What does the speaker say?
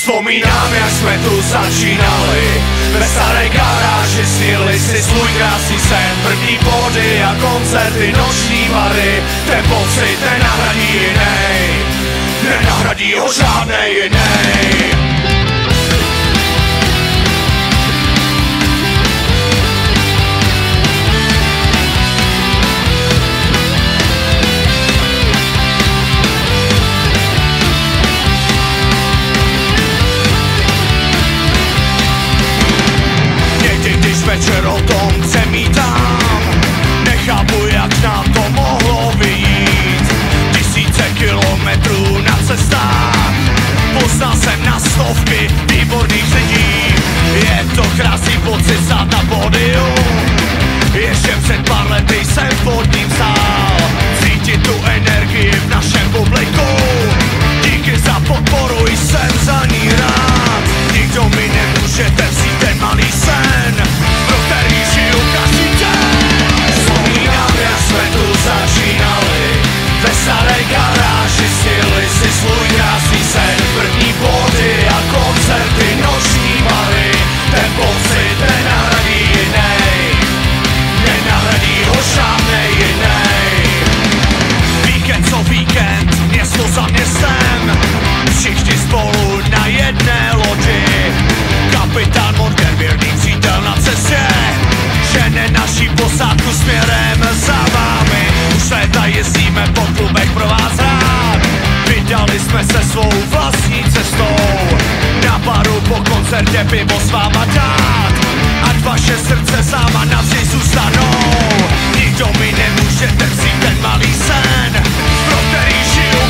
Vzpomínám, jak jsme tu začínali, ve staré garáži snili si svůj krásný sen. První body a koncerty, noční bary, ten pocit nenahradí jinej, nenahradí ho žádnej jinej. Večer o tom přemítám, nechápu, jak na to mohlo vyjít. Tisíce kilometrů na cestách, poznal jsem na stovky výborných lidí. Je to krásný pocit stát na pódiu, ještě před pár lety jsem pod ním stál. Cítit tu energii v našem publiku, díky za podporu, jsem za ní rád. Nikdo mi nemůžete vzít ten malý sen, pro který žiju každý den. Vzpomínám, jak jsme tu začínali, ve staré garáži snili si svůj krásný sen. První body a koncerty, noční bary, ten pocit nenahradí jinej, nenahradí ho žádnej jinej. Víkend co víkend, město za městem, všichni spolu na jedné lodi. Kapitán Morgan, věrný přítel na cestě, žene naší posádku směrem za vámi. Už léta jezdíme po klubech pro vás rád, vydali jsme se svou vlastní cestou. Na baru po koncertě pivo s váma dát, ať vaše srdce sama navždy zůstanou. Nikdo mi nemůžete vzít ten malý sen, pro který žiju.